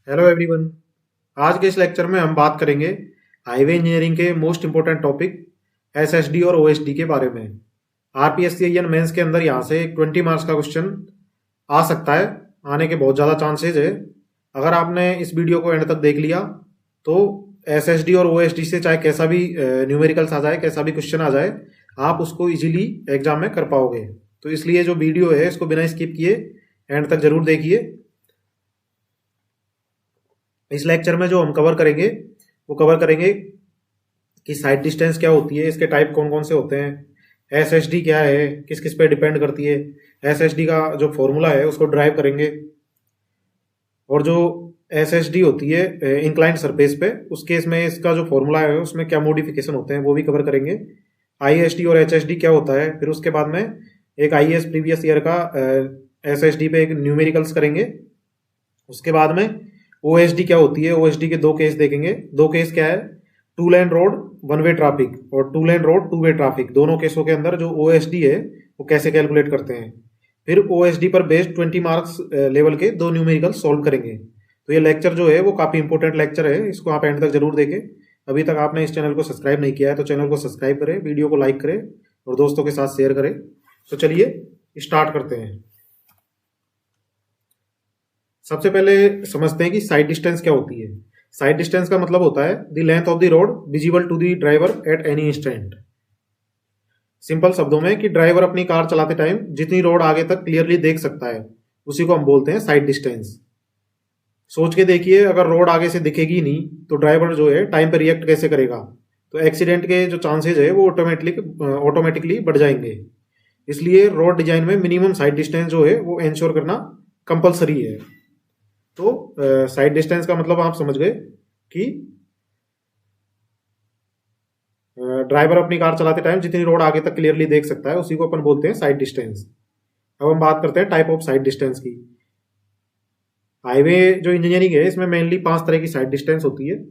Hello everyone. आज के इस लेक्चर में हम बात करेंगे हाईवे इंजीनियरिंग के मोस्ट इंपोर्टेंट टॉपिक एसएसडी और ओएसडी के बारे में। आरपीएससीआईएन मेंस के अंदर यहाँ से 20 मार्क्स का क्वेश्चन आ सकता है, आने के बहुत ज़्यादा चांसेस है। अगर आपने इस वीडियो को एंड तक देख लिया तो एसएसडी और ओएसडी से चाहे कैसा भी न्यूमेरिकल्स आ जाए, कैसा भी क्वेश्चन आ जाए, आप उसको इजीली एग्जाम में कर पाओगे। तो इसलिए जो वीडियो है इसको बिना स्किप किए एंड तक जरूर देखिए। इस लेक्चर में जो हम कवर करेंगे वो कवर करेंगे कि साइड डिस्टेंस क्या होती है, इसके टाइप कौन कौन से होते हैं, एसएसडी क्या है, किस किस पे डिपेंड करती है, एसएसडी का जो फॉर्मूला है उसको ड्राइव करेंगे, और जो एसएसडी होती है इंक्लाइंड सरफेस पे, उस केस में इसका जो फॉर्मूला है उसमें क्या मॉडिफिकेशन होते हैं वो भी कवर करेंगे। आईएसडी और एचएसडी क्या होता है, फिर उसके बाद में एक आईएएस प्रीवियस ईयर का एसएसडी पे एक न्यूमेरिकल्स करेंगे। उसके बाद में ओएसडी क्या होती है, ओएसडी के दो केस देखेंगे। दो केस क्या है, two lane road one way traffic और two lane road two way traffic. दोनों केसों के अंदर जो ओएसडी है वो कैसे कैलकुलेट करते हैं। फिर ओएसडी पर बेस्ड 20 मार्क्स लेवल के दो न्यूमेरिकल सॉल्व करेंगे। तो ये लेक्चर जो है वो काफी इंपॉर्टेंट लेक्चर है, इसको आप एंड तक जरूर देखें। अभी तक आपने इस चैनल को सब्सक्राइब नहीं किया है तो चैनल को सब्सक्राइब करें, वीडियो को लाइक करें और दोस्तों के साथ शेयर करें। तो चलिए स्टार्ट करते हैं। सबसे पहले समझते हैं कि साइड डिस्टेंस क्या होती है। साइड डिस्टेंस का मतलब होता है the length of the road visible to the driver at any instant. Simple शब्दों में कि ड्राइवर अपनी कार चलाते टाइम जितनी रोड आगे तक क्लियरली देख सकता है उसी को हम बोलते हैं साइड डिस्टेंस। सोच के देखिए, अगर रोड आगे से दिखेगी नहीं तो ड्राइवर जो है टाइम पर रिएक्ट कैसे करेगा। तो एक्सीडेंट के जो चांसेस है वो ऑटोमेटिकली बढ़ जाएंगे। इसलिए रोड डिजाइन में मिनिमम साइड डिस्टेंस जो है वो इंश्योर करना कंपलसरी है। तो साइड डिस्टेंस का मतलब आप समझ गए कि ड्राइवर अपनी कार चलाते टाइम जितनी रोड आगे तक क्लियरली देख सकता है उसी को अपन बोलते हैं साइड डिस्टेंस। अब हम बात करते हैं टाइप ऑफ साइड डिस्टेंस की। हाईवे जो इंजीनियरिंग है इसमें मेनली 5 तरह की साइड डिस्टेंस होती है।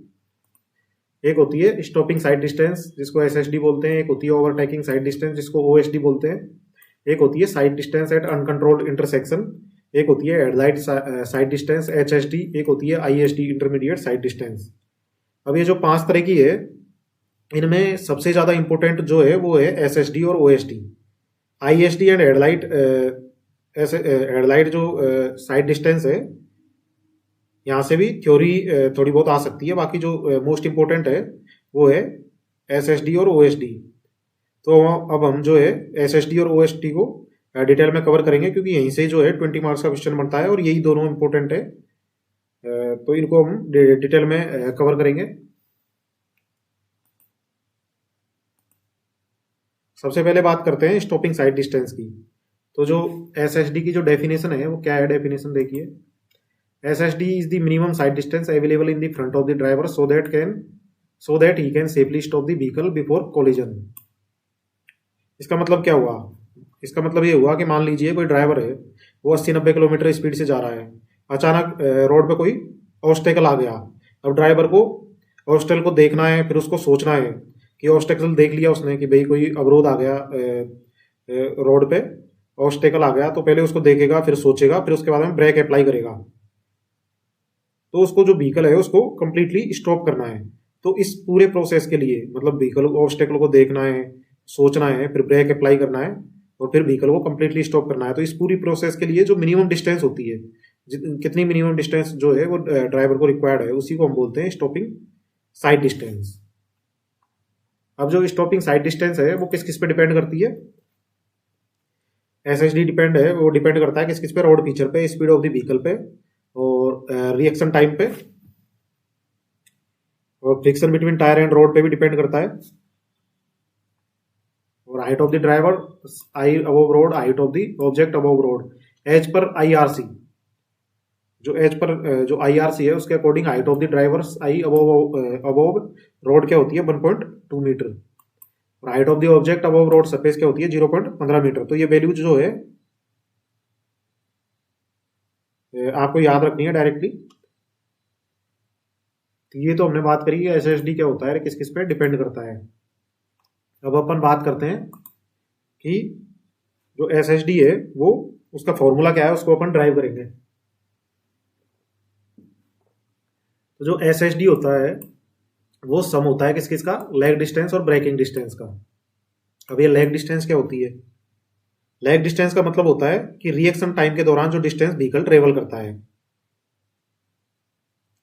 एक होती है स्टॉपिंग साइड डिस्टेंस जिसको एसएसडी बोलते हैं, एक होती है ओवरटेकिंग साइड डिस्टेंस जिसको ओएसडी बोलते हैं, एक होती है sight distance at uncontrolled intersection, एक होती है हेडलाइट साइड डिस्टेंस एचएसडी, एक होती है आईएसडी इंटरमीडिएट साइड डिस्टेंस। अब ये जो 5 तरह की है इनमें सबसे ज्यादा इंपॉर्टेंट जो है वो है एसएसडी और ओएसडी। आईएसडी एंड हेडलाइट जो साइड डिस्टेंस है यहाँ से भी थ्योरी थोड़ी बहुत आ सकती है, बाकी जो मोस्ट इंपॉर्टेंट है वो है एसएसडी और ओएसडी। तो अब हम जो है एसएसडी और ओएसडी को डिटेल में कवर करेंगे क्योंकि यहीं से जो है 20 मार्क्स का क्वेश्चन बनता है और यही दोनों इंपॉर्टेंट है। तो इनको हम डिटेल में कवर करेंगे। सबसे पहले बात करते हैं स्टॉपिंग साइड डिस्टेंस की। तो जो एसएसडी की जो डेफिनेशन है वो क्या है, डेफिनेशन देखिए। SSD is the minimum side distance available in the front of the driver so that he can safely stop the vehicle before collision. इसका मतलब क्या हुआ, इसका मतलब ये हुआ कि मान लीजिए कोई ड्राइवर है वो 80-90 किलोमीटर स्पीड से जा रहा है, अचानक रोड पे कोई ऑब्स्टेकल आ गया। अब ड्राइवर को ऑब्स्टेकल को देखना है, फिर उसको सोचना है कि ऑब्स्टेकल देख लिया उसने कि भाई कोई अवरोध आ गया रोड पे, ऑब्स्टेकल आ गया, तो पहले उसको देखेगा, फिर सोचेगा, फिर उसके बाद में ब्रेक अप्लाई करेगा। तो उसको जो व्हीकल है उसको कंप्लीटली स्टॉप करना है। तो इस पूरे प्रोसेस के लिए मतलब व्हीकल ऑब्स्टेकल को देखना है, सोचना है, फिर ब्रेक अप्लाई करना है और फिर व्हीकल को कंप्लीटली स्टॉप करना है। तो इस पूरी प्रोसेस के लिए जो मिनिमम डिस्टेंस होती है, कितनी मिनिमम डिस्टेंस जो है वो ड्राइवर को रिक्वायर्ड है, उसी को हम बोलते हैं स्टॉपिंग साइड डिस्टेंस। अब जो स्टॉपिंग साइड डिस्टेंस है वो किस किस पे डिपेंड करती है। एसएसडी डिपेंड है, वो डिपेंड करता है किस किस पे, रोड फीचर पे, स्पीड ऑफ द व्हीकल पे और रिएक्शन टाइम पे, और friction between tyre and road पे भी डिपेंड करता है, और height of the driver eye above road, height of the object above road, as per IRC. जो आईआरसी है उसके according height of the driver's eye above road क्या होती है 1.2 मीटर, और height of the object above road surface क्या होती है 0.15 मीटर। तो ये वैल्यूज जो है आपको याद रखनी है डायरेक्टली। ये तो हमने बात करी है एसएसडी क्या होता है, किस किस पे डिपेंड करता है। अब अपन बात करते हैं कि जो एसएसडी है वो उसका फॉर्मूला क्या है, उसको अपन ड्राइव करेंगे। तो जो एस एस डी होता है वो सम होता है किस किसका, लैग डिस्टेंस और ब्रेकिंग डिस्टेंस का। अब ये लैग डिस्टेंस क्या होती है? लैग डिस्टेंस का मतलब होता है कि रिएक्शन टाइम के दौरान जो डिस्टेंस व्हीकल ट्रेवल करता है।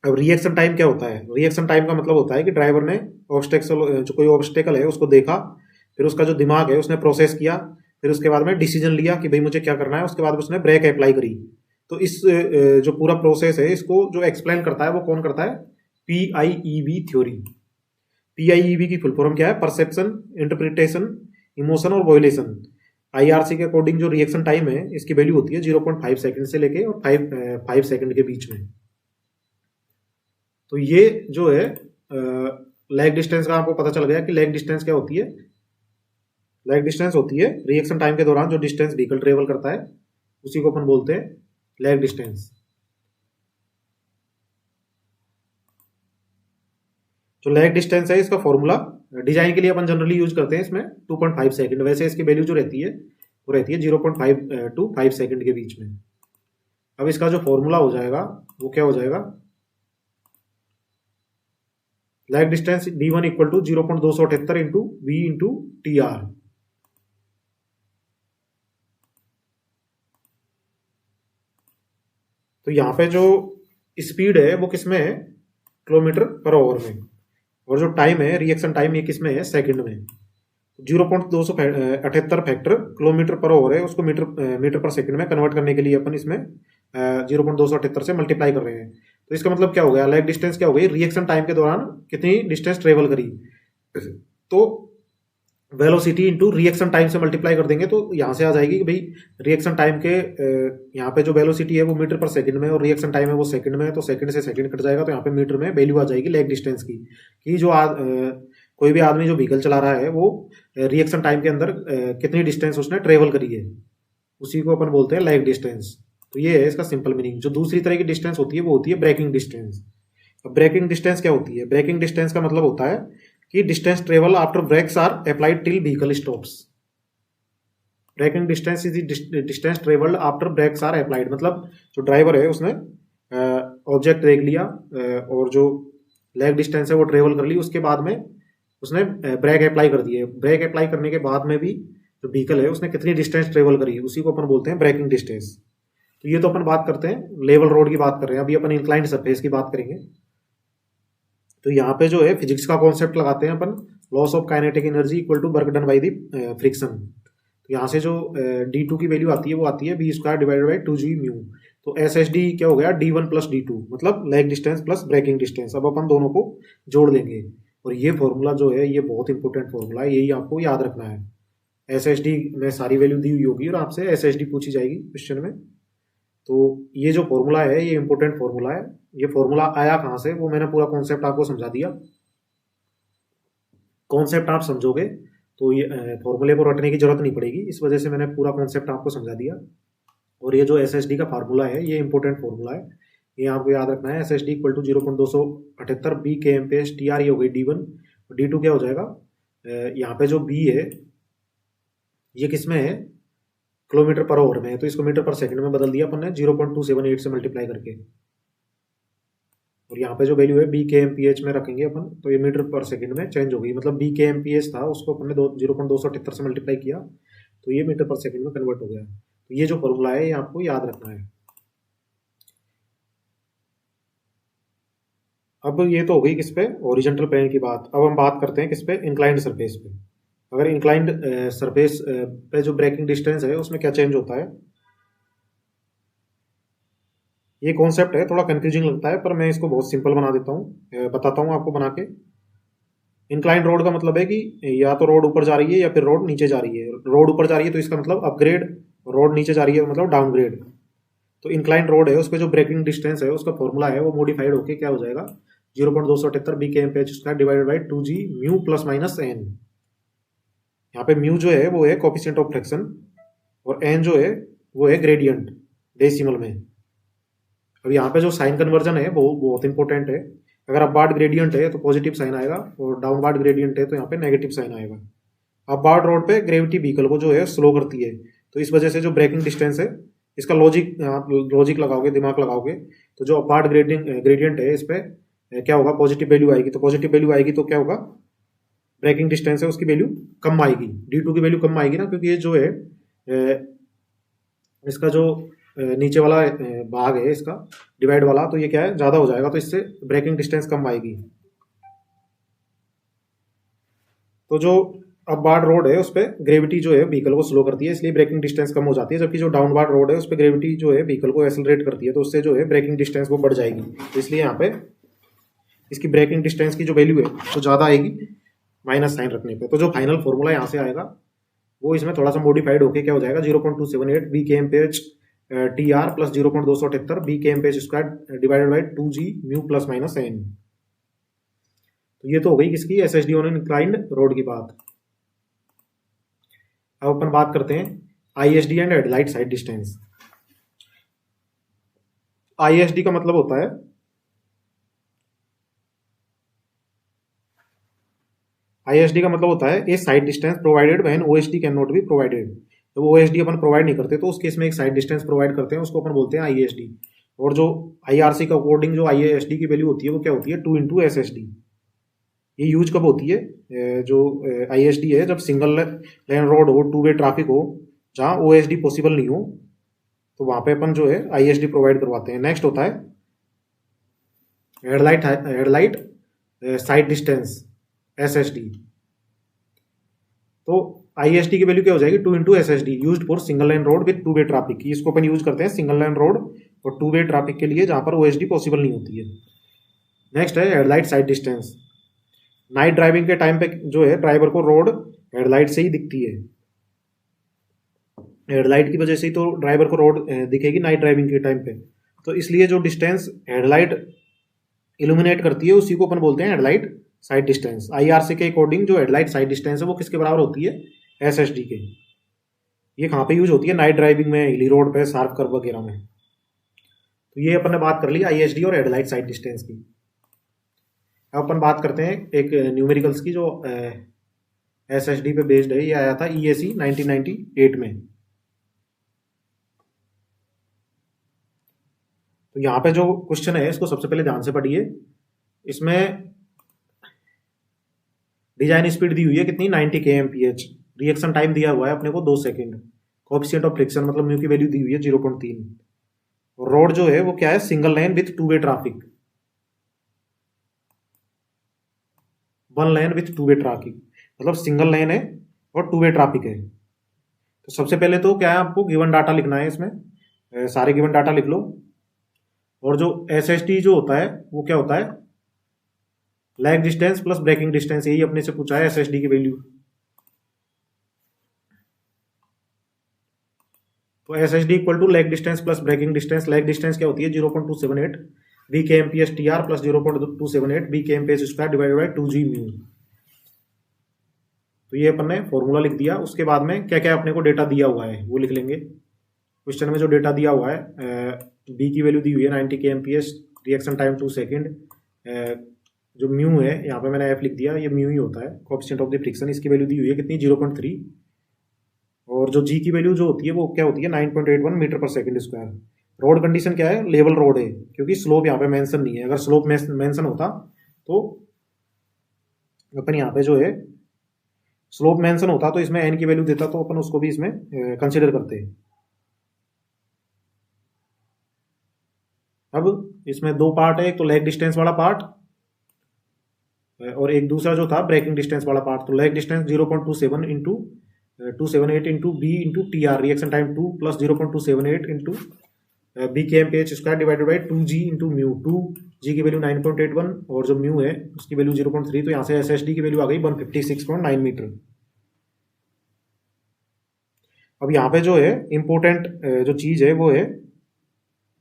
अब रिएक्शन टाइम क्या होता है? रिएक्शन टाइम का मतलब होता है कि ड्राइवर ने ऑब्स्टेकल, जो कोई ऑब्स्टेकल है उसको देखा, फिर उसका जो दिमाग है उसने प्रोसेस किया, फिर उसके बाद में डिसीजन लिया कि भाई मुझे क्या करना है, उसके बाद उसने ब्रेक अप्लाई करी। तो इस जो पूरा प्रोसेस है इसको जो एक्सप्लेन करता है वो कौन करता है? PIEV theory. PIEV की फुल फॉर्म क्या है? परसेप्शन, इंटरप्रिटेशन, इमोशन और वॉयलेशन। IRC के अकॉर्डिंग जो रिएक्शन टाइम है इसकी वैल्यू होती है 0.5 सेकंड से लेके और 5 सेकंड के बीच में। तो ये जो है लैग डिस्टेंस का आपको पता चल गया कि लैग डिस्टेंस क्या होती है। लैग डिस्टेंस होती है रिएक्शन टाइम के दौरान जो डिस्टेंस व्हीकल ट्रेवल करता है, उसी को अपन बोलते हैं लैग डिस्टेंस। जो लैग डिस्टेंस है इसका फॉर्मूला डिजाइन के लिए अपन जनरली यूज करते हैं इसमें 2.5 सेकंड। वैसे इसकी वैल्यू जो रहती है वो रहती है 0.5 to 5 सेकंड के बीच में। अब इसका जो फॉर्मूला हो जाएगा वो क्या हो जाएगा? Lag distance D1 equal to 0.278 into V into TR। तो यहाँ पे जो स्पीड है वो किसमें है? किलोमीटर पर आवर में। और जो टाइम है, रिएक्शन टाइम, ये किसमें है? सेकंड में। 0.278 फैक्टर किलोमीटर पर आवर है, उसको मीटर पर सेकंड में कन्वर्ट करने के लिए अपन इसमें 0.278 से मल्टीप्लाई कर रहे हैं। तो इसका मतलब क्या हो गया? लैग डिस्टेंस क्या हो गई? रिएक्शन टाइम के दौरान कितनी डिस्टेंस ट्रेवल करी। तो वेलोसिटी इंटू रिएक्शन टाइम से मल्टीप्लाई कर देंगे तो यहाँ से आ जाएगी कि भाई रिएक्शन टाइम के यहाँ पे जो वेलोसिटी है वो मीटर पर सेकंड में और रिएक्शन टाइम है वो सेकंड में है, तो सेकंड से सेकंड कट जाएगा, तो यहाँ पे मीटर में वैल्यू आ जाएगी लैग डिस्टेंस की कि जो कोई भी आदमी जो व्हीकल चला रहा है वो रिएक्शन टाइम के अंदर कितनी डिस्टेंस उसने ट्रेवल करी है, उसी को अपन बोलते हैं लैग डिस्टेंस। तो ये है इसका सिंपल मीनिंग। जो दूसरी तरह की डिस्टेंस होती है वो होती है ब्रेकिंग डिस्टेंस। अब ब्रेकिंग डिस्टेंस क्या होती है? ब्रेकिंग डिस्टेंस का मतलब होता है कि distance travel after brakes are applied till vehicle stops. Braking distance is distance travelled after brakes are applied. मतलब जो ड्राइवर है उसने ऑब्जेक्ट देख लिया और जो लैग डिस्टेंस है वो ट्रेवल कर ली, उसके बाद में उसने ब्रेक अप्लाई कर दिए। ब्रेक अप्लाई करने के बाद में भी जो व्हीकल है उसने कितनी डिस्टेंस ट्रेवल करी, उसी को अपन बोलते हैं ब्रेकिंग डिस्टेंस। तो ये तो अपन बात करते हैं लेवल रोड की बात कर रहे हैं, अभी अपन इंक्लाइंड सरफेस की बात करेंगे। तो यहाँ पे जो है फिजिक्स का कॉन्सेप्ट लगाते हैं अपन, loss of kinetic energy equal to work done by the friction. तो यहाँ से जो D2 की वैल्यू आती है वो आती है B² divided by 2G mu. तो SSD क्या हो गया? D1 प्लस D2, मतलब lag distance plus braking distance. अब अपन दोनों को जोड़ लेंगे और ये फॉर्मूला जो है ये बहुत इंपॉर्टेंट फॉर्मूला है, यही आपको याद रखना है। SSD में सारी वैल्यू दी हुई होगी और आपसे SSD पूछी जाएगी क्वेश्चन में। तो ये जो फॉर्मूला है ये इंपॉर्टेंट फॉर्मूला है। ये फॉर्मूला आया कहाँ से वो मैंने पूरा कॉन्सेप्ट आपको समझा दिया। कॉन्सेप्ट आप समझोगे तो ये फॉर्मूले को रटने की जरूरत नहीं पड़ेगी, इस वजह से मैंने पूरा कॉन्सेप्ट आपको समझा दिया। और ये जो SSD का फार्मूला है ये इंपॉर्टेंट फॉर्मूला है, ये आपको याद रखना है। SSD equal to 0.278 B kmph TR, ये हो गई D1। D2 क्या हो जाएगा? यहाँ पे जो B है ये किस में है? किलोमीटर पर आवर में है, तो इसको मीटर पर सेकंड में बदल दिया अपन ने 0.278 से मल्टीप्लाई करके। और यहाँ पे जो वैल्यू है B kmph में रखेंगे अपन, तो ये मीटर पर सेकंड में चेंज हो गई। मतलब B kmph था उसको अपन ने 0.278 से मल्टीप्लाई किया तो ये मीटर पर सेकंड में कन्वर्ट हो गया। तो ये जो फॉर्मूला है ये आपको याद रखना है। अब ये तो हो गई किस पे? ओरिजेंटल प्लेन की बात। अब हम बात करते हैं किस पे? इंक्लाइंड सरफेस पे। अगर इंक्लाइंड सरफेस पे जो ब्रेकिंग डिस्टेंस है उसमें क्या चेंज होता है? ये कॉन्सेप्ट है, थोड़ा कंफ्यूजिंग लगता है पर मैं इसको बहुत सिंपल बना देता हूँ, बताता हूँ आपको बना के। इंक्लाइंड रोड का मतलब है कि या तो रोड ऊपर जा रही है या फिर रोड नीचे जा रही है। रोड ऊपर जा रही है तो इसका मतलब अपग्रेड, रोड नीचे जा रही है मतलब डाउनग्रेड। तो इंक्लाइंड रोड है उस पर जो ब्रेकिंग डिस्टेंस है उसका फॉर्मूला है वो मॉडिफाइड होकर क्या हो जाएगा? 0.278 B kmph divided by 2G mu plus minus n। यहाँ पे म्यू जो है वो है कोफिशिएंट ऑफ फ्रिक्शन और n जो है वो है ग्रेडियंट डेसिमल में। अब यहाँ पे जो साइन कन्वर्जन है वो बहुत इंपॉर्टेंट है। अगर अपवार्ड ग्रेडियंट है तो पॉजिटिव साइन आएगा और डाउनवार्ड ग्रेडियंट है तो यहाँ पे नेगेटिव साइन आएगा। अपवार्ड रोड पे ग्रेविटी व्हीकल को जो है स्लो करती है, तो इस वजह से जो ब्रेकिंग डिस्टेंस है इसका लॉजिक, आप लॉजिक लगाओगे, दिमाग लगाओगे, तो जो अपवार्ड ग्रेडियंट है इस पे क्या होगा, पॉजिटिव वैल्यू आएगी। तो पॉजिटिव वैल्यू आएगी तो क्या होगा, ब्रेकिंग डिस्टेंस है उसकी वैल्यू कम आएगी, D2 की वैल्यू कम आएगी ना, क्योंकि ये जो है इसका जो नीचे वाला भाग है इसका डिवाइड वाला, तो ये क्या है, ज्यादा हो जाएगा, तो इससे ब्रेकिंग डिस्टेंस कम आएगी। तो जो अपवार्ड रोड है उस पर ग्रेविटी जो है व्हीकल को स्लो करती है, इसलिए ब्रेकिंग डिस्टेंस कम हो जाती है, जबकि जो डाउनवार्ड रोड है उस पर ग्रेविटी जो है व्हीकल को एक्सेलरेट करती है, तो उससे जो है ब्रेकिंग डिस्टेंस वो बढ़ जाएगी। तो इसलिए यहाँ पे इसकी ब्रेकिंग डिस्टेंस की जो वैल्यू है वो ज़्यादा आएगी माइनस साइन रखने पे। तो जो फाइनल फॉर्मूला यहाँ से आएगा वो इसमें थोड़ा सा मॉडिफाइड होकर क्या हो जाएगा, 0.278 V K M P H T R plus 0.278 V K M P H square divided by 2g mu plus minus N. तो ये तो हो गई किसकी, SSD ऑन इंक्लाइंड रोड की बात। अब अपन बात करते हैं ISD and headlight side distance. ISD का मतलब होता है, ISD का मतलब होता है a sight distance provided when OSD can not be provided. जब OSD अपन प्रोवाइड नहीं करते तो उस केस में एक साइड डिस्टेंस प्रोवाइड करते हैं, उसको अपन बोलते हैं ISD। और जो IRC का अकॉर्डिंग जो ISD की वैल्यू होती है वो क्या होती है, 2 इंटू SSD। ये यूज कब होती है, जो ISD है, जब सिंगल लेन रोड हो, टू वे ट्रैफिक हो, जहाँ OSD पॉसिबल नहीं हो, तो वहां पे अपन जो है ISD प्रोवाइड करवाते हैं। नेक्स्ट होता है हेडलाइट साइड डिस्टेंस SSD। तो ISD की वैल्यू क्या हो जाएगी, 2 into SSD use for single line road with two way traffic. इसको अपन यूज करते हैं सिंगल लाइन रोड और टू वे ट्रैफिक के लिए, जहां पर OSD पॉसिबल नहीं होती है। नेक्स्ट है headlight side distance. Night driving के टाइम पे जो है ड्राइवर को रोड हेडलाइट से ही दिखती है, हेडलाइट की वजह से ही तो ड्राइवर को रोड दिखेगी नाइट ड्राइविंग के टाइम पे। तो इसलिए जो डिस्टेंस हेडलाइट इल्यूमिनेट करती है उसी को अपन बोलते हैं हेडलाइट साइड डिस्टेंस। IRC के अकॉर्डिंग जो हेडलाइट साइड डिस्टेंस है वो किसके बराबर होती है, SSD के। ये कहाँ पे यूज होती है, नाइट ड्राइविंग में, हिली रोड पे, शार्प कर्व वगैरह में। तो ये अपन ने बात कर ली ISD और हेडलाइट साइड डिस्टेंस की। अब अपन बात करते हैं एक न्यूमेरिकल्स की जो SSD पे बेस्ड है। ये आया था EAC 1998 में। तो यहाँ पे जो क्वेश्चन है इसको सबसे पहले ध्यान से पढ़िए। इसमें डिजाइन स्पीड दी हुई है कितनी, 90 kmph। रिएक्शन टाइम दिया हुआ है अपने को 2 सेकेंड। कोएफिशिएंट ऑफ फ्रिक्शन मतलब म्यू की वैल्यू दी हुई है 0.3। और रोड जो है वो क्या है, single line with to way traffic, one line with to way traffic, मतलब सिंगल लाइन है और टू वे ट्रैफिक है। तो सबसे पहले तो क्या है, आपको गिवन डाटा लिखना है, इसमें सारे गिवन डाटा लिख लो। और जो SSD जो होता है वो क्या होता है, lag distance plus braking distance, यही अपने से पूछा है SSD की वैल्यू। तो SSD equal to lag distance plus braking distance. Lag distance क्या होती है, 0.278 VKMPS TR plus 0.278 VKMPS square divided by 2g mu. तो ये अपन ने फॉर्मूला लिख दिया। उसके बाद में क्या क्या अपने को डेटा दिया हुआ है वो लिख लेंगे। क्वेश्चन में जो डेटा दिया हुआ है, बी की वैल्यू दी हुई है 90 kmph, रिएक्शन टाइम 2 सेकेंड। जो म्यू है यहाँ पे मैंने एफ लिख दिया, ये म्यू ही होता है, कोएफिशिएंट ऑफ द फ्रिक्शन। इसकी वैल्यू दी हुई है कितनी, 0.3। और जो जी की वैल्यू जो होती है वो क्या होती है, 9.81 metre per second square. Road condition क्या है, लेवल रोड है, क्योंकि स्लोप यहाँ पे मेंशन नहीं है। अगर स्लोप मेंशन होता तो अपन यहाँ पे जो है स्लोप मेंशन होता तो इसमें एन की वैल्यू देता, तो अपन उसको भी इसमें कंसिडर करते हैं। अब इसमें दो पार्ट है, एक तो लैग डिस्टेंस वाला पार्ट और एक दूसरा जो था ब्रेकिंग डिस्टेंस वाला पार्ट। तो lag distance 0.27 into 278 into B into T R, reaction time 2 plus 0.278 into V K M P H square divided by 2g into mu. 2g की वैल्यू 9.81 और जो म्यू है उसकी वैल्यू 0.3। तो यहाँ से SSD की वैल्यू आ गई 156.9 मीटर। अब यहाँ पे जो है इंपॉर्टेंट जो चीज है वो है,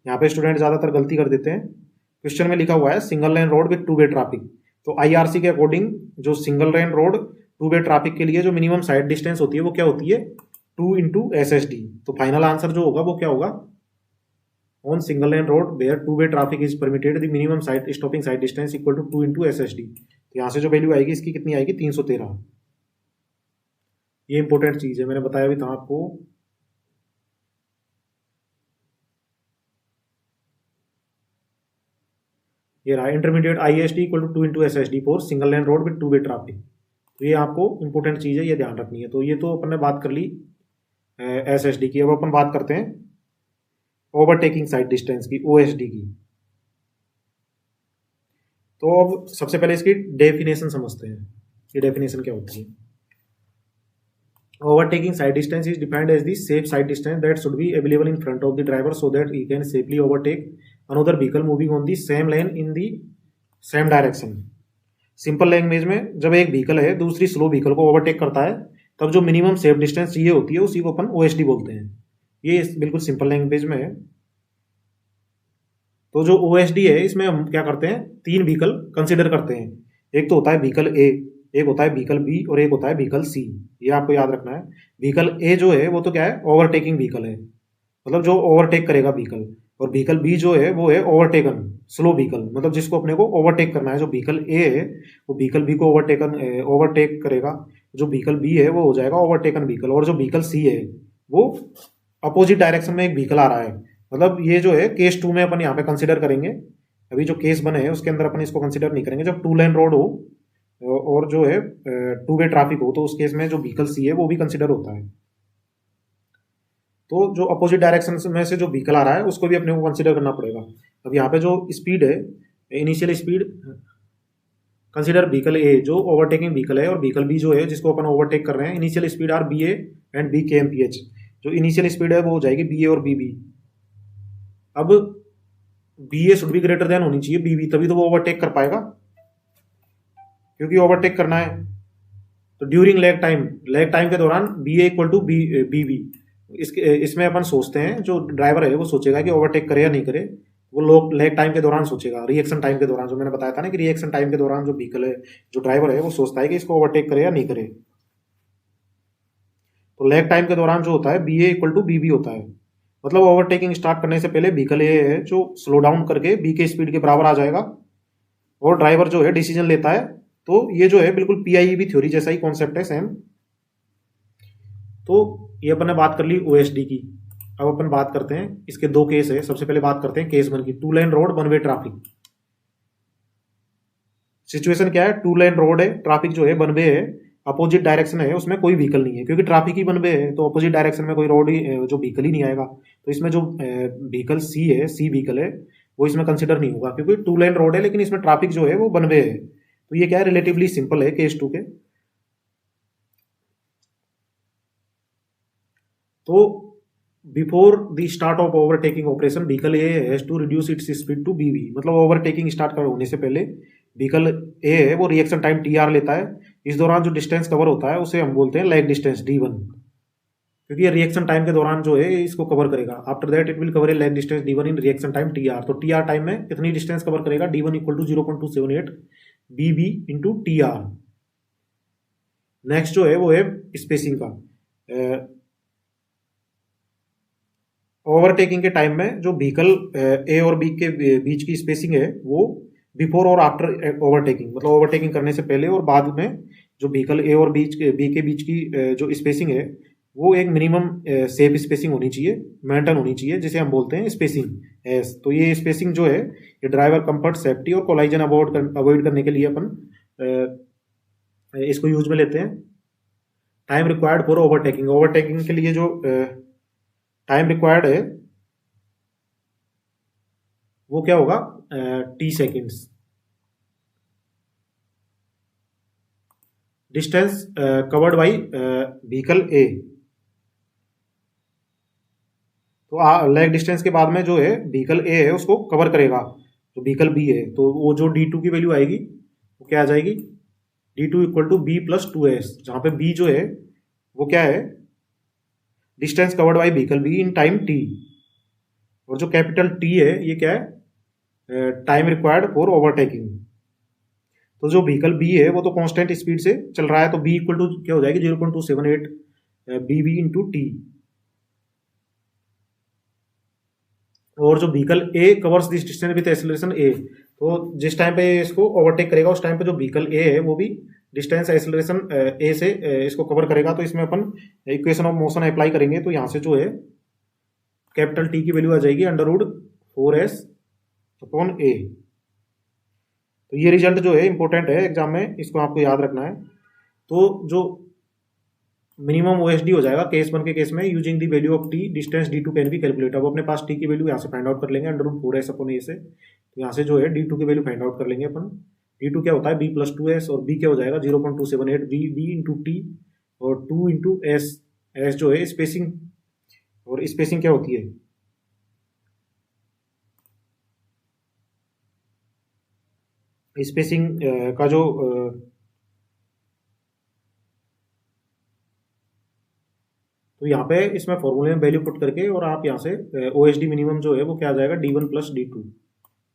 यहाँ पे स्टूडेंट ज्यादातर गलती कर देते हैं। क्वेश्चन में लिखा हुआ है single line road with two way traffic. तो IRC के अकॉर्डिंग जो single line road two way traffic के लिए जो मिनिमम साइड डिस्टेंस होती है वो क्या होती है, 2 इंटू SSD। तो फाइनल आंसर जो होगा वो क्या होगा, on single line road where two way traffic is permitted the minimum sight stopping sight distance equal to 2 into SSD। तो यहाँ से जो वैल्यू आएगी इसकी कितनी आएगी, 313। ये इंपॉर्टेंट चीज है, मैंने बताया भी था आपको। ये रहा intermediate ISD equal to 2 into SSD for single lane road with 2 way traffic. तो ये आपको इंपॉर्टेंट चीज़ है, ये ध्यान रखनी है। तो ये तो अपन ने बात कर ली SSD की। अब अपन बात करते हैं ओवरटेकिंग साइड डिस्टेंस की, OSD की। तो अब सबसे पहले इसकी डेफिनेशन समझते हैं, ये डेफिनेशन क्या होती है। Overtaking side distance is defined as the safe side distance that should be available in front of the driver so that he can safely overtake another vehicle moving on the same lane in the same direction। Simple language में जब एक vehicle है दूसरी slow vehicle को overtake करता है तब जो मिनिमम सेफ डिस्टेंस चाहिए होती है उसी को अपन OSD बोलते हैं। ये बिल्कुल सिंपल लैंग्वेज में है। तो जो OSD है इसमें हम क्या करते हैं, 3 व्हीकल कंसिडर करते हैं। एक तो होता है व्हीकल A, एक होता है व्हीकल B और एक होता है व्हीकल C। ये आपको याद रखना है। व्हीकल A जो है वो तो क्या है, ओवरटेकिंग व्हीकल है, मतलब जो ओवरटेक करेगा व्हीकल। और व्हीकल B जो है वो है ओवरटेकन स्लो व्हीकल, मतलब जिसको अपने को ओवरटेक करना है। जो व्हीकल A है वो व्हीकल B को ओवरटेक करेगा, जो व्हीकल B है वो हो जाएगा ओवरटेकन व्हीकल। और जो व्हीकल C है वो अपोजिट डायरेक्शन में एक व्हीकल आ रहा है। मतलब ये जो है केस 2 में अपन यहाँ पे कंसिडर करेंगे। अभी जो केस बने हैं उसके अंदर अपन इसको कंसिडर नहीं करेंगे। जब 2 लेन रोड हो और जो है 2 वे ट्रैफिक हो तो उस केस में जो व्हीकल C है वो भी कंसिडर होता है। तो जो अपोजिट डायरेक्शन में से जो व्हीकल आ रहा है उसको भी अपने को कंसिडर करना पड़ेगा। अब यहाँ पे जो स्पीड है, initial speed, consider vehicle A जो ओवरटेकिंग व्हीकल है और व्हीकल B जो है जिसको अपन ओवरटेक कर रहे हैं। Initial speed are BA and B kmph। जो इनिशियल स्पीड है वो हो जाएगी BA और BB। अब BA शुड भी ग्रेटर देन होनी चाहिए BB, तभी तो वो ओवरटेक कर पाएगा, क्योंकि ओवरटेक करना है। तो ड्यूरिंग लैग टाइम के दौरान BA इक्वल टू BB। इसमें अपन सोचते हैं, जो ड्राइवर है वो सोचेगा कि ओवरटेक करे या नहीं करे, वो लोग लैग टाइम के दौरान सोचेगा, रिएक्शन टाइम के दौरान। जो मैंने बताया था ना कि रिएक्शन टाइम के दौरान जो व्हीकल है, जो ड्राइवर है वो सोचता है कि इसको ओवरटेक करे या नहीं करे। तो लैग टाइम के दौरान जो होता है BA इक्वल टू BB होता है। मतलब ओवरटेकिंग स्टार्ट करने से पहले व्हीकल A है जो स्लो डाउन करके B के स्पीड के बराबर आ जाएगा और ड्राइवर जो है डिसीजन लेता है। तो ये जो है बिल्कुल PIEB थ्योरी जैसा ही कॉन्सेप्ट है, सेम। तो ये अपन ने बात कर ली OSD की। अब अपन बात करते हैं, इसके 2 केस है। सबसे पहले बात करते हैं केस 1 की, 2 lane road 1 way traffic. Situation क्या है, 2 लेन रोड है, ट्रैफिक जो है 1 वे है, अपोजिट डायरेक्शन है, उसमें कोई व्हीकल नहीं है क्योंकि ट्रैफिक ही 1 वे है। तो अपोजिट डायरेक्शन में कोई रोड ही जो व्हीकल ही नहीं आएगा। तो इसमें जो व्हीकल C व्हीकल है वो इसमें कंसिडर नहीं होगा क्योंकि 2 लेन रोड है, लेकिन इसमें ट्रैफिक जो है वो 1 वे है। तो ये क्या है, रिलेटिवली सिंपल है केस 2 के। तो before the start of overtaking operation vehicle A has to reduce its speed to BB। मतलब ओवरटेकिंग स्टार्ट होने से पहले व्हीकल A है वो रिएक्शन टाइम TR लेता है। इस दौरान जो डिस्टेंस कवर होता है उसे हम बोलते हैं लैग डिस्टेंस D1, क्योंकि ये रिएक्शन टाइम के दौरान जो है इसको कवर करेगा। After that it will cover a lag distance D1 in reaction time TR। तो TR टाइम में कितनी डिस्टेंस कवर करेगा, D1 equal to 0.278 BB into TR। Next जो है वो है स्पेसिंग का। ओवरटेकिंग के टाइम में जो व्हीकल A और B के बीच की स्पेसिंग है वो बिफोर और आफ्टर ओवरटेकिंग, मतलब ओवरटेकिंग करने से पहले और बाद में जो व्हीकल A और B के बीच की जो स्पेसिंग है वो एक मिनिमम सेफ स्पेसिंग होनी चाहिए, मेंटेन होनी चाहिए, जिसे हम बोलते हैं स्पेसिंग एस। तो ये स्पेसिंग जो है ये ड्राइवर कंफर्ट, सेफ्टी और कोलाइजन अवॉइड करने के लिए अपन इसको यूज में लेते हैं। टाइम रिक्वायर्ड फॉर ओवरटेकिंग के लिए जो टाइम रिक्वायर्ड है वो क्या होगा, T seconds. Distance covered by vehicle A। तो लैग डिस्टेंस के बाद में जो है व्हीकल A है उसको कवर करेगा जो व्हीकल B है। तो वो जो D2 की वैल्यू आएगी वो क्या आ जाएगी, D2 equal to B plus 2S, जहां पे B जो है वो क्या है, distance covered by vehicle B in time T। और जो कैपिटल T है ये क्या है, टाइम रिक्वायर्ड फॉर ओवरटेकिंग। तो जो व्हीकल B है वो तो कांस्टेंट स्पीड से चल रहा है, तो B इक्वल टू क्या हो जाएगी 0.278 BB इंटू T। और जो vehicle A covers this distance with acceleration A। तो जिस टाइम पे इसको ओवरटेक करेगा उस टाइम पे जो व्हीकल A है वो भी डिस्टेंस एक्सेलरेशन A से इसको कवर करेगा। तो इसमें अपन इक्वेशन ऑफ मोशन अप्लाई करेंगे। तो यहाँ से जो है कैपिटल T की वैल्यू आ जाएगी √4S/A। तो ये रिजल्ट जो है इंपॉर्टेंट है एग्जाम में, इसको आपको याद रखना है। तो जो मिनिमम ओएसडी हो जाएगा केस 1 के केस में, using the value of T distance D two can be calculate. अब अपने पास टी की वैल्यू यहाँ से फाइंड आउट कर लेंगे अंडर रूट 4s अपॉन ए से। तो यहाँ से जो है डी टू की वैल्यू फाइंड आउट कर लेंगे अपन। डी टू क्या होता है, बी प्लस 2s, और बी क्या हो जाएगा 0.278 बी इंटू टी, और 2 इंटू एस। एस जो है स्पेसिंग, और स्पेसिंग क्या होती है, स्पेसिंग का जो तो यहाँ पे इसमें फॉर्मूले में वैल्यू पुट करके और आप यहाँ से ओएसडी मिनिमम जो है वो क्या आ जाएगा D1 प्लस D2।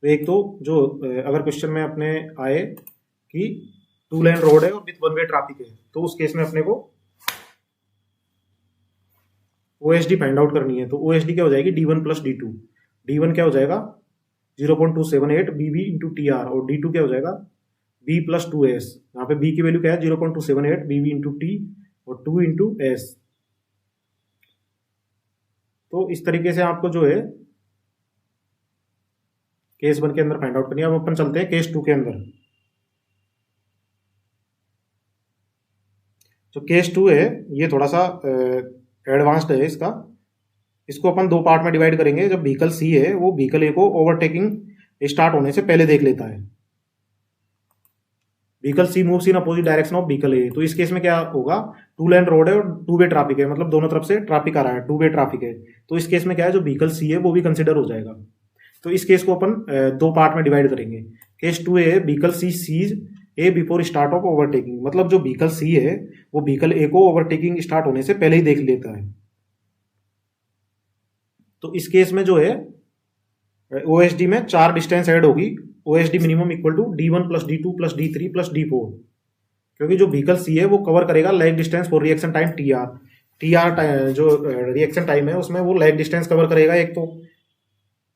तो एक तो जो अगर क्वेश्चन में अपने आए कि 2 लेन रोड है और विथ 1 वे ट्रैफिक है, तो उस केस में अपने को ओएसडी फाइंड आउट करनी है। तो ओएसडी क्या हो जाएगी D1 प्लस D2। D1 क्या हो जाएगा 0.278 BB इंटू TR, और D2 क्या हो जाएगा B प्लस 2S। यहाँ पे B की वैल्यू क्या है 0.278 BB इंटू T और 2 इंटू S। तो इस तरीके से आपको जो है केस 1 के अंदर फाइंड आउट करनी है। अब अपन चलते हैं केस 2 के अंदर। जो केस 2 है ये थोड़ा सा एडवांस्ड है इसका। इसको अपन दो पार्ट में डिवाइड करेंगे। जब व्हीकल सी है वो व्हीकल ए को ओवरटेकिंग स्टार्ट होने से पहले देख लेता है। Vehicle C moves in opposite direction of vehicle A. तो इस केस में क्या होगा, 2 लेन रोड है और 2 वे ट्रैफिक है, मतलब दोनों तरफ से ट्रैफिक आ रहा है, 2 वे ट्रैफिक है। तो इस केस में क्या है, जो व्हीकल सी है वो भी कंसिडर हो जाएगा। तो इस केस को अपन दो पार्ट में डिवाइड करेंगे। केस 2 है vehicle C sees A before start of overtaking, मतलब जो व्हीकल सी है वो व्हीकल ए को ओवरटेकिंग स्टार्ट होने से पहले ही देख लेता है। तो इस केस में जो है ओएसडी में 4 डिस्टेंस ऐड होगी। OSD minimum equal to D1 plus D2 plus D3 plus D4, क्योंकि जो व्हीकल सी है वो कवर करेगा lag distance for reaction time TR। TR जो रिएक्शन टाइम है उसमें वो लैग डिस्टेंस कवर करेगा एक तो,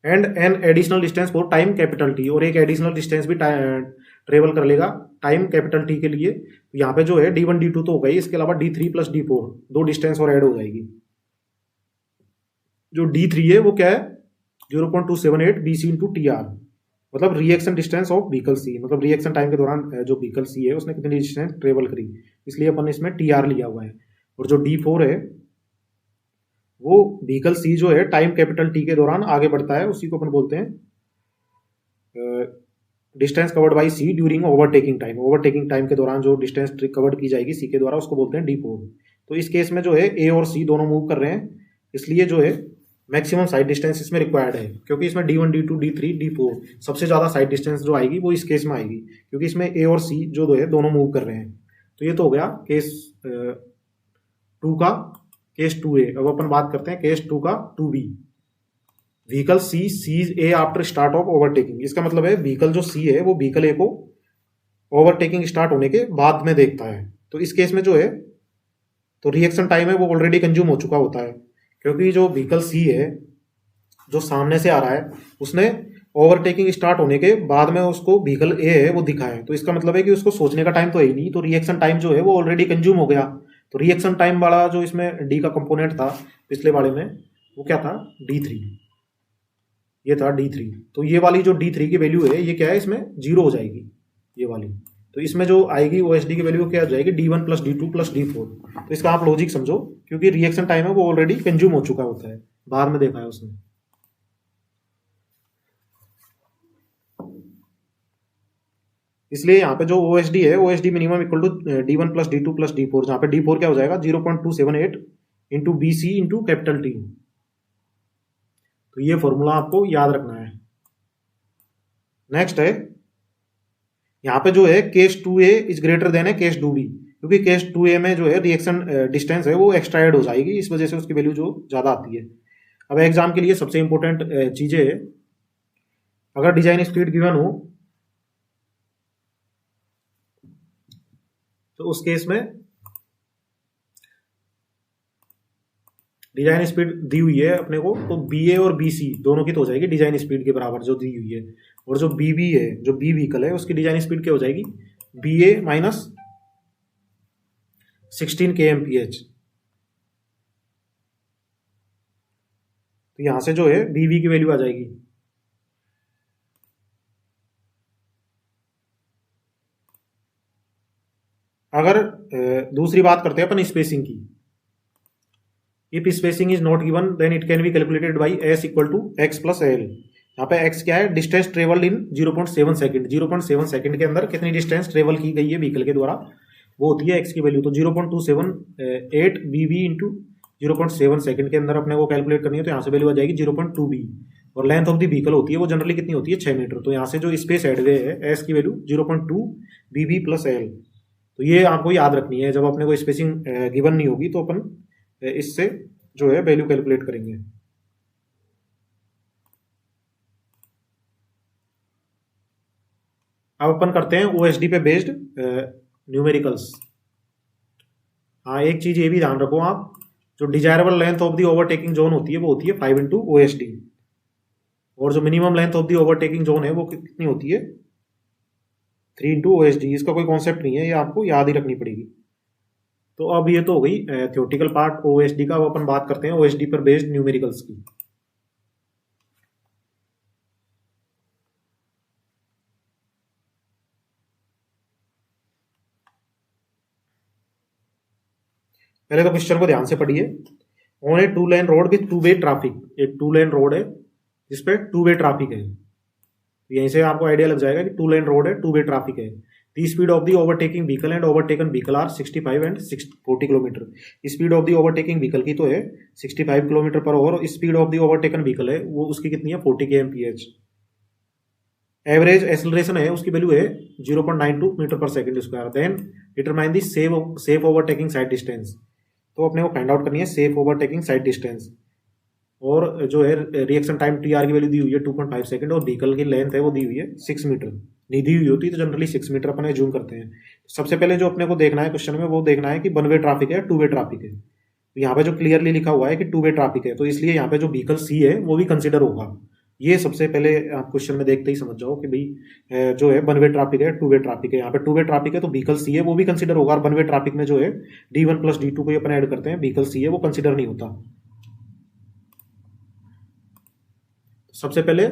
and an additional distance for time capital T, और एक एडिशनल डिस्टेंस भी ट्रेवल कर लेगा टाइम कैपिटल T के लिए। यहाँ पे जो है D1 D2 तो हो गई, इसके अलावा D3 प्लस D4 दो डिस्टेंस और ऐड हो जाएगी। जो D3 है वो क्या है 0.278 BC इंटू TR, मतलब रिएक्शन डिस्टेंस ऑफ व्हीकल सी, मतलब रिएक्शन टाइम के दौरान जो व्हीकल सी है उसने कितनी डिस्टेंस ट्रेवल करी, इसलिए अपन इसमें TR लिया हुआ है। और जो D4 है वो व्हीकल सी जो है टाइम कैपिटल T के दौरान आगे बढ़ता है, उसी को अपन बोलते हैं distance covered by C during overtaking time. Overtaking time के दौरान जो डिस्टेंस कवर्ड की जाएगी सी के द्वारा उसको बोलते हैं D4। तो इस केस में जो है ए और सी दोनों मूव कर रहे हैं, इसलिए जो है मैक्सिमम साइड डिस्टेंस इसमें रिक्वायर्ड है, क्योंकि इसमें D1 D2 D3 D4 सबसे ज्यादा साइड डिस्टेंस जो आएगी वो इस केस में आएगी, क्योंकि इसमें ए और सी जो दो है दोनों मूव कर रहे हैं। तो ये तो हो गया केस 2 का। केस 2A, अब अपन बात करते हैं केस 2 का 2B। Vehicle C sees A after start of overtaking. इसका मतलब है व्हीकल जो सी है वो व्हीकल ए को ओवरटेकिंग स्टार्ट होने के बाद में देखता है। तो इस केस में जो है तो रिएक्शन टाइम है वो ऑलरेडी कंज्यूम हो चुका होता है, क्योंकि जो व्हीकल सी है जो सामने से आ रहा है उसने ओवरटेकिंग स्टार्ट होने के बाद में उसको व्हीकल ए है वो दिखा है। तो इसका मतलब है कि उसको सोचने का टाइम तो है ही नहीं, तो रिएक्शन टाइम जो है वो ऑलरेडी कंज्यूम हो गया। तो रिएक्शन टाइम वाला जो इसमें डी का कंपोनेंट था पिछले वाले में वो क्या था D3, ये था D3। तो ये वाली जो D3 की वैल्यू है ये क्या है इसमें 0 हो जाएगी ये वाली। तो इसमें जो आएगी ओएसडी की वैल्यू क्या हो जाएगी D1 plus D2 plus D4। तो इसका आप लॉजिक समझो, क्योंकि रिएक्शन टाइम है वो ऑलरेडी कंज्यूम हो चुका होता है, बाहर में देखा है उसने। इसलिए यहाँ पे जो ओएसडी है OSD minimum equal to D1 plus D2 plus D4, जहाँ पे D4 क्या हो जाएगा 0.278 into BC into capital T। तो ये फॉर्मूला आपको याद रखना है। नेक्स्ट है यहाँ पे जो है case 2A is greater than है केस 2B, क्योंकि केस 2A में जो है रिएक्शन डिस्टेंस है वो एक्स्ट्रा ऐड हो जाएगी, इस वजह से उसकी वैल्यू जो ज्यादा आती है। अब एग्जाम के लिए सबसे इंपॉर्टेंट चीजें, अगर डिजाइन स्पीड गिवन हो तो उस केस में डिजाइन स्पीड दी हुई है अपने को, तो BA और BC दोनों की तो हो जाएगी डिजाइन स्पीड के बराबर जो दी हुई है। और जो BB है जो B व्हीकल है उसकी डिजाइन स्पीड क्या हो जाएगी BA माइनस 16 kmph। तो यहां से जो है BB की वैल्यू आ जाएगी अगर दूसरी बात करते हैं अपन स्पेसिंग की, if spacing is not given then it can be calculated by S equal to X plus L. यहाँ पे एक्स क्या है, distance travelled in 0.7 second, 0.7 second के अंदर कितनी डिस्टेंस ट्रेवल की गई है व्हीकल के द्वारा, वो होती है एक्स की वैल्यू। तो 0.278 बीबी इंटू 0.7 सेकंड के अंदर अपने को कैलकुलेट करनी है, तो यहाँ से वैल्यू आ जाएगी 0.2 बी। और लेंथ ऑफ द व्हीकल होती है वो जनरली कितनी होती है, 6 मीटर। तो यहाँ से जो स्पेस एड हुए है एस की वैल्यू 0.2 बीबी प्लस एल। तो ये आपको याद रखनी है, जब अपने को स्पेसिंग गिवन नहीं होगी तो अपन इससे जो है वैल्यू कैलकुलेट करेंगे। अब अपन करते हैं ओएसडी पे बेस्ड न्यूमेरिकल्स। हाँ, एक चीज ये भी ध्यान रखो आप, जो desirable length of the overtaking zone होती है वो होती है 5 इंटू ओएसडी, और जो minimum length of the overtaking zone है वो कितनी होती है 3 इंटू ओएसडी। इसका कोई कॉन्सेप्ट नहीं है, ये आपको याद ही रखनी पड़ेगी। तो अब ये तो हो गई थ्योरेटिकल पार्ट ओएसडी का। अब अपन बात करते हैं ओएसडी पर बेस्ड न्यूमेरिकल्स की। पहले तो क्वेश्चन को ध्यान से पढ़िए। On A 2 lane road with 2 way traffic, एक 2 लेन रोड है जिसपे 2 वे ट्रैफिक है। यहीं से आपको आइडिया लग जाएगा कि 2 लेन रोड है, 2 वे ट्रैफिक है। The speed of the overtaking vehicle and overtaken vehicle are 65 and 40 kilometre. Speed of the overtaking vehicle की तो है 65 kilometre per hour, speed of the overtaken vehicle है वो उसकी कितनी है 40 kmph। एवरेज एक्सेलरेशन है उसकी वैल्यू है 0.92 metre per second square. Then determine the safe overtaking sight distance. तो अपने को फाइंड आउट करनी है सेफ ओवरटेकिंग साइड डिस्टेंस, और जो है रिएक्शन टाइम टी आर की वैल्यू दी हुई है 2.5 सेकंड, और व्हीकल की लेंथ है वो दी हुई है 6 मीटर। नहीं दी हुई होती तो जनरली 6 मीटर अपन जूम करते हैं। सबसे पहले जो अपने को देखना है क्वेश्चन में वो देखना है कि 1 वे ट्रैफिक है 2 वे ट्रैफक है। तो यहाँ पे जो क्लियरली लिखा हुआ है कि 2 वे ट्रैफिक है, तो इसलिए यहाँ पे जो व्हीकल सी है वो भी कंसिडर होगा। ये सबसे पहले आप क्वेश्चन में देखते ही समझ जाओ कि भाई जो है 1 वे ट्रैफिक है 2 वे ट्रैफिक है। यहाँ पे 2 वे ट्रैफिक है तो व्हीकल सी है वो भी कंसिडर होगा, और 1 वे ट्रैफिक में जो है D1 प्लस D2 को अपन ऐड करते हैं, व्हीकल सी है वो कंसिडर नहीं होता। सबसे पहले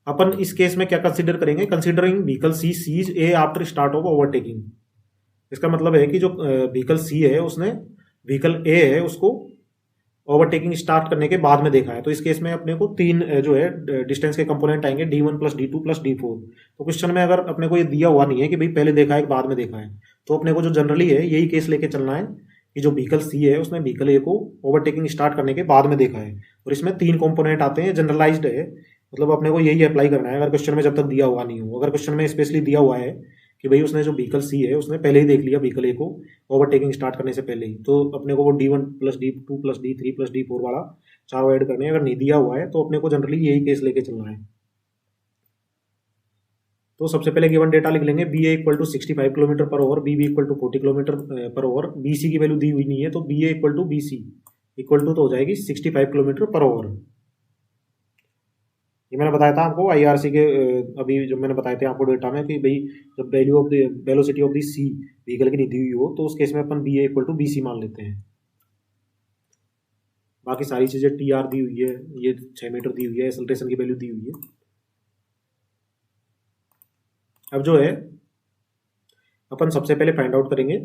अपन इस केस में क्या कंसीडर करेंगे, considering vehicle C sees A after start of overtaking. इसका मतलब है कि जो व्हीकल सी है उसने व्हीकल ए है उसको ओवरटेकिंग स्टार्ट करने के बाद में देखा है। तो इस केस में अपने को 3 जो है डिस्टेंस के कंपोनेंट आएंगे D1 plus D2 plus D4। तो क्वेश्चन में अगर अपने को ये दिया हुआ नहीं है कि भाई पहले देखा है बाद में देखा है, तो अपने को जो जनरली है यही केस लेके चलना है कि जो व्हीकल सी है उसने व्हीकल ए को ओवरटेकिंग स्टार्ट करने के बाद में देखा है, और इसमें 3 कंपोनेंट आते हैं, जनरलाइज्ड है। मतलब अपने को यही अप्लाई करना है अगर क्वेश्चन में जब तक दिया हुआ नहीं हो। अगर क्वेश्चन में स्पेशली दिया हुआ है कि भाई उसने जो व्हीकल सी है उसने पहले ही देख लिया व्हीकल ए को ओवरटेकिंग स्टार्ट करने से पहले ही, तो अपने को वो D1 plus D2 plus D3 plus D4 वाला चारों ऐड करने हैं। अगर नहीं दिया हुआ है तो अपने को जनरली यही केस लेके चलना है। तो सबसे पहले गिवन डेटा लिख लेंगे, V A equal to 65 kilometre per hour, V B equal to 40 kilometre per hour. V C की वैल्यू दी हुई नहीं है, तो V A equal to V C equal to तो हो जाएगी 65 किलोमीटर पर ओवर। ये मैंने बताया था आपको आईआरसी के अभी जब मैंने बताया थे आपको डेटा में कि भाई जब value of the velocity of the C vehicle की नहीं दी हुई हो तो उस केस में अपन V A equal to V C मान लेते हैं। बाकी सारी चीज़ें टी आर दी हुई है, ये 6 मीटर दी हुई है, एक्सेलरेशन की वैल्यू दी हुई है। अब जो है अपन सबसे पहले फाइंड आउट करेंगे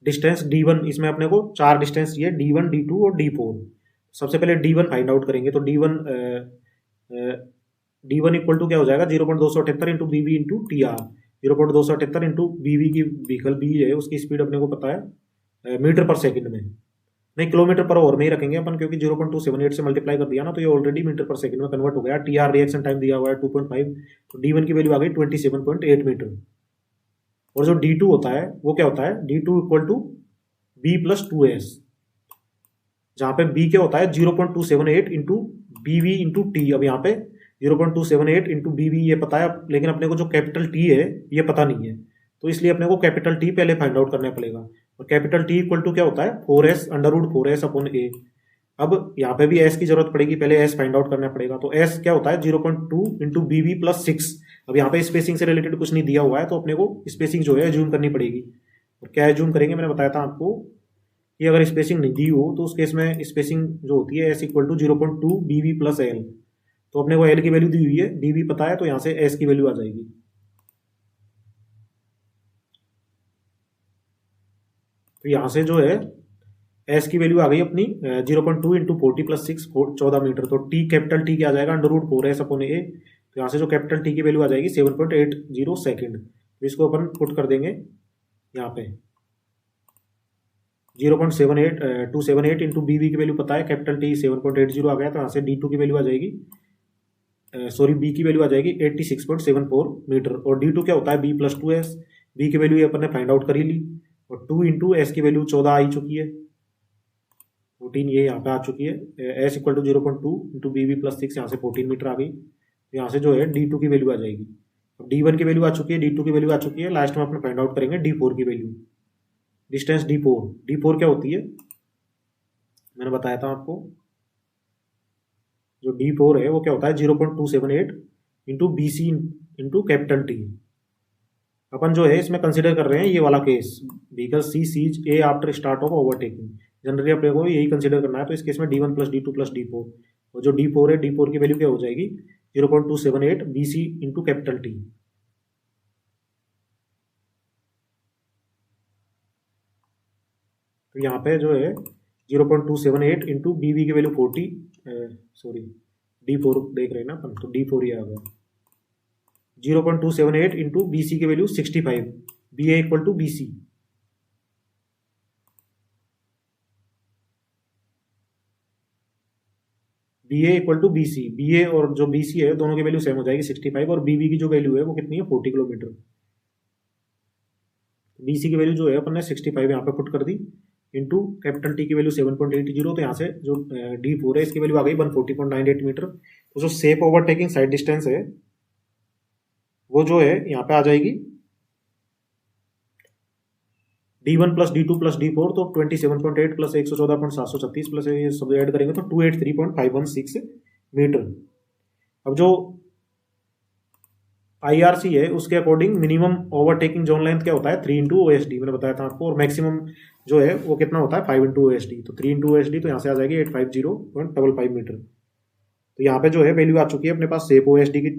डिस्टेंस D1। इसमें अपने को 4 डिस्टेंस चाहिए, D1 D2 और D4। सबसे पहले D1 फाइंड आउट करेंगे, तो D1 इक्वल टू क्या हो जाएगा 0.278 into B V into T R. 0.278 into B V की व्हीकल बी है उसकी स्पीड अपने को पता है मीटर पर सेकंड में, नहीं किलोमीटर पर ओवर में ही रखेंगे अपन, क्योंकि 0.278 से मल्टीप्लाई कर दिया ना तो ये ऑलरेडी मीटर पर सेकंड में कन्वर्ट हो गया। टी आर रिएक्शन टाइम दिया हुआ है 2.5, तो D1 की वैल्यू आ गई 27.8 मीटर। और जो D2 होता है वो क्या होता है, D2 equal to B plus 2s, जहां पे b क्या होता है 0.278 into B V into T. अब यहाँ पे 0.278 इंटू बी वी ये पता है, लेकिन अपने को जो कैपिटल टी है ये पता नहीं है, तो इसलिए अपने को कैपिटल टी पहले फाइंड आउट करना पड़ेगा। और कैपिटल टी इक्वल टू क्या होता है 4s under root 4s upon ए। अब यहाँ पे भी s की जरूरत पड़ेगी, पहले s फाइंड आउट करना पड़ेगा। तो s क्या होता है 0.2 इंटू बी वी प्लस 6। अब यहाँ पे स्पेसिंग से रिलेटेड कुछ नहीं दिया हुआ है, तो अपने को स्पेसिंग जो है जूम करनी पड़ेगी। और क्या जूम करेंगे, मैंने बताया था आपको कि अगर स्पेसिंग नहीं दी हो तो उस केस में स्पेसिंग जो होती है s equal to 0.2 B V plus L. तो अपने को l की वैल्यू दी हुई है, बी वी पता है, तो यहाँ से s की वैल्यू आ जाएगी। तो यहाँ से जो है एस की वैल्यू आ गई अपनी 0.2 इंटू 40 प्लस 6 14 मीटर। तो टी कैपिटल टी क्या आ जाएगा √4s अपॉन ए। तो यहाँ से जो कैपिटल टी की वैल्यू आ जाएगी 7.80 सेकेंड। तो इसको अपन पुट कर देंगे यहाँ पे 0.278 इंटू बी की वैल्यू पता है कैपिटल टी 7.80 आ गया। तो यहाँ से D2 की वैल्यू आ जाएगी बी की वैल्यू आ जाएगी 86.74 मीटर। और D2 क्या होता है B प्लस 2s। बी की वैल्यू ये अपन ने फाइंड आउट कर ही ली और 2 इंटू एस की वैल्यू 14 आ चुकी है, 14 ये यहाँ पे आ चुकी है। S equal to 0.2 into B plus 6 यहाँ से 14 मीटर आ गई। यहाँ से जो है D2 की वैल्यू आ जाएगी। D1 की वैल्यू आ चुकी है, D2 की वैल्यू आ चुकी है। लास्ट में अपने फाइंड आउट करेंगे D4 की वैल्यू, डिस्टेंस D4 क्या होती है मैंने बताया था आपको। जो D4 है वो क्या होता है 0.278 into BC into capital T. अपन जो है इसमें कंसिडर कर रहे हैं ये वाला case, vehicle C sees A after start of overtaking. Generally अपने को यही कंसिडर करना है। तो इस केस में D1 plus D2 plus D4, और जो D4 है D4 की वैल्यू क्या हो जाएगी 0.278 BC इंटू कैपिटल टी। तो यहाँ पे जो है 0.278 इंटू BB की वैल्यू 40 सॉरी D4 देख रहे हैं ना अपन, तो D4 ही आ गया। 0.278 इंटू BC की value 65, BA equal to BC। BA equal to BC, BA और जो BC है दोनों की वैल्यू सेम हो जाएगी 65, और BB की जो वैल्यू है वो कितनी है 40 किलोमीटर। BC की वैल्यू जो है अपन ने 65 यहाँ पे पुट कर दी इंटू कैपिटल टी की वैल्यू 7.80। तो यहाँ से जो D4 है इसकी वैल्यू आ गई 140.98 मीटर। तो जो सेफ ओवरटेकिंग साइड डिस्टेंस है वो जो है यहाँ पे आ जाएगी D1 plus D2 plus D4, तो 27.8 प्लस 114.736 प्लस ये सब ऐड करेंगे तो 283.516 मीटर। अब जो IRC है उसके according minimum overtaking zone length क्या होता है 3 इंटू OSD मैंने बताया था आपको, और मैक्सिमम जो है वो कितना होता है 5 इंटू OSD। तो 3 इंटू OSD तो यहाँ से आ जाएगी 850.55 मीटर। तो यहाँ पे जो है वैल्यू आ चुकी है अपने पास सेफ OSD की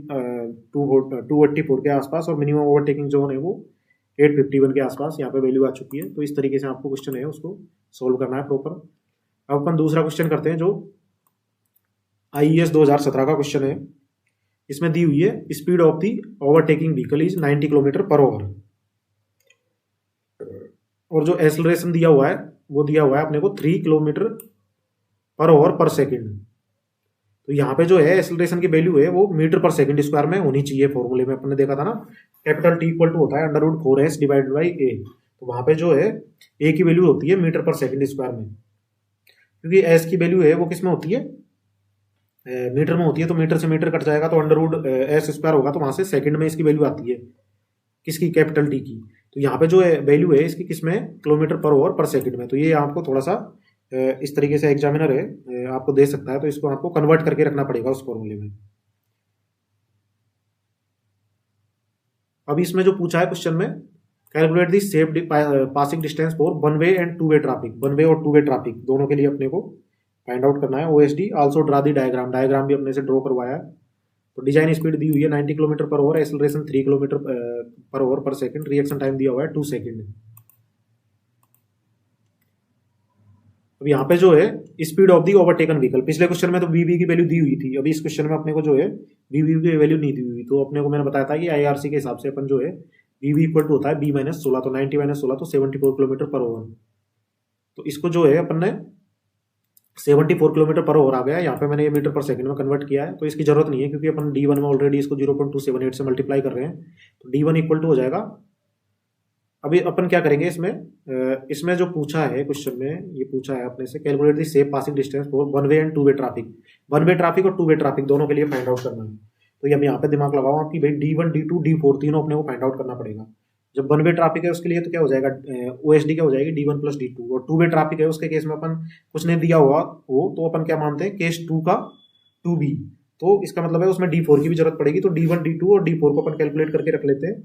284 के आसपास, और मिनिमम ओवरटेकिंग जोन है वो 851 के आसपास यहाँ पे वैल्यू आ चुकी है। तो इस तरीके से आपको क्वेश्चन है उसको सोल्व करना है प्रॉपर। अब अपन दूसरा क्वेश्चन करते हैं जो IES 2017 का क्वेश्चन है। इसमें दी हुई है speed of the overtaking vehicle is 90 kilometre per our, और जो एक्सेलरेशन दिया हुआ है वो दिया हुआ है अपने को 3 किलोमीटर पर आवर पर सेकेंड। तो यहाँ पे जो है एक्सेलरेशन की वैल्यू है वो मीटर पर सेकंड स्क्वायर में होनी चाहिए। फॉर्मूले में अपन ने देखा था ना कैपिटल T इक्वल टू होता है √4s डिवाइडेड बाई a। तो वहां पे जो है a की वैल्यू होती है मीटर पर सेकंड स्क्वायर में, क्योंकि s की वैल्यू है वो किस में होती है मीटर में होती है। तो मीटर से मीटर कट जाएगा तो √s स्क्वायर होगा, तो वहां से सेकंड में इसकी वैल्यू आती है किसकी कैपिटल T की। तो यहाँ पे जो है वैल्यू है इसकी किस में किलोमीटर पर आवर पर सेकंड में। तो ये आपको थोड़ा सा इस तरीके से एग्जामिनर है आपको दे सकता है, तो इसको आपको कन्वर्ट करके रखना पड़ेगा उस फॉर्मूले में। अभी इसमें जो पूछा है क्वेश्चन में calculate the safe passing distance for one way and to way traffic, one way और टू वे ट्रैफिक दोनों के लिए अपने को फाइंड आउट करना है। OSD also draw the diagram, diagram भी अपने से ड्रॉ करवाया है। तो डिजाइन स्पीड दी हुई है 90 kilometre per our, acceleration 3 kilometre per our पर सेकंड, रिएक्शन टाइम दिया हुआ है 2 सेकंड। अब यहाँ पे जो है speed of the overtaken vehicle, पिछले क्वेश्चन में तो VV की वैल्यू दी हुई थी, अभी इस क्वेश्चन में अपने को जो है VV की वैल्यू नहीं दी हुई। तो अपने को मैंने बताया था कि IRC के हिसाब से अपन जो है VV इक्वल टू होता है B माइनस 16, तो 90 माइनस 16 तो 74 किलोमीटर पर आवर। तो इसको जो है अपन ने 74 किलोमीटर पर आवर आ गया, यहाँ पे मैंने ये मीटर पर सेकंड में कन्वर्ट किया है। तो इसकी जरूरत नहीं है क्योंकि अपन D1 में ऑलरेडी इसको 0.278 से मल्टीप्लाई कर रहे हैं, तो D1 इक्वल टू हो जाएगा। अभी अपन क्या करेंगे इसमें जो पूछा है क्वेश्चन में, ये पूछा है अपने से calculate the safe passing distance for one way and to way traffic, one way traffic और टू वे ट्रैफिक दोनों के लिए फाइंड आउट करना है। तो ये हम यहाँ पे दिमाग लगाओ कि भाई D1 D2 D4 तीनों अपने को फाइंड आउट करना पड़ेगा। जब वन वे ट्रैफिक है उसके लिए तो क्या हो जाएगा OSD क्या हो जाएगी D1 प्लस D2, और टू वे ट्रैफिक है उसके केस में अपन कुछ नहीं दिया हुआ हो तो अपन क्या मानते हैं केस 2 का 2B, तो इसका मतलब है उसमें D4 की भी जरूरत पड़ेगी। तो D1 D2 और D4 को अपन कैलकुलेट करके रख लेते हैं,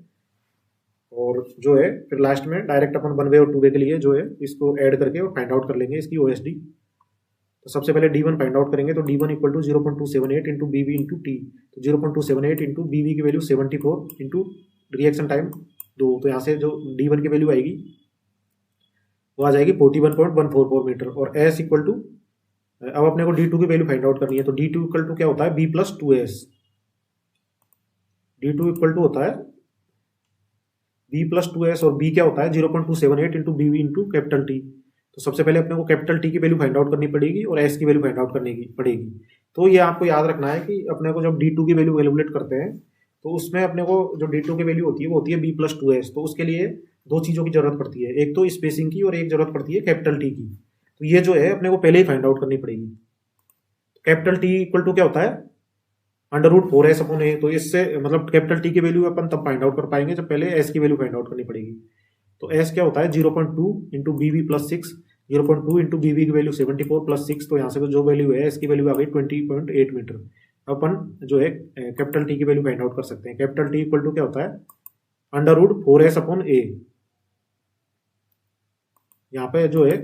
और जो है फिर लास्ट में डायरेक्ट अपन वन वे और टू वे के लिए जो है इसको ऐड करके और फाइंड आउट कर लेंगे इसकी OSD। तो सबसे पहले D1 फाइंड आउट करेंगे, तो D1 equal to 0.278 into BB into T, तो 0.278 इंटू BB की वैल्यू 74 इंटू रिएक्शन टाइम 2, तो यहाँ से जो D1 की वैल्यू आएगी वो आ जाएगी 41.144 मीटर। और एस इक्वल टू, अब अपने को D2 की वैल्यू फाइंड आउट करनी है, तो D2 इक्वल टू क्या होता है, B plus 2S। D2 equal to होता है B प्लस 2S, और B क्या होता है 0.278 into B into capital T. तो सबसे पहले अपने को कैपिटल टी की वैल्यू फाइंड आउट करनी पड़ेगी और एस की वैल्यू फाइंड आउट करने की पड़ेगी। तो ये आपको याद रखना है कि अपने को जब D2 की वैल्यू कैलकुलेट करते हैं तो उसमें अपने को जो D2 की वैल्यू होती है वो होती है B प्लस 2S। तो उसके लिए दो चीज़ों की जरूरत पड़ती है, एक तो स्पेसिंग की और एक जरूरत पड़ती है कैपिटल टी की। तो ये जो है अपने को पहले ही फाइंड आउट करनी पड़ेगी। कैपिटल टी इक्वल टू क्या होता है √4s अपॉन ए। तो इससे मतलब कैपिटल टी की वैल्यू अपन तब फाइंड आउट कर पाएंगे जब पहले एस की वैल्यू फाइंड आउट करनी पड़ेगी। तो एस क्या होता है 0.2 इंटू बीवी प्लस 6, 0.2 इंटू बीवी की वैल्यू 74 प्लस 6। तो यहाँ से जो वैल्यू है एस की वैल्यू आ गई 20.8 मीटर। अपन जो है कैपिटल टी की वैल्यू फाइंड आउट कर सकते हैं। कैपिटल टी इक्वल टू क्या होता है √4s अपॉन ए। यहाँ पे जो है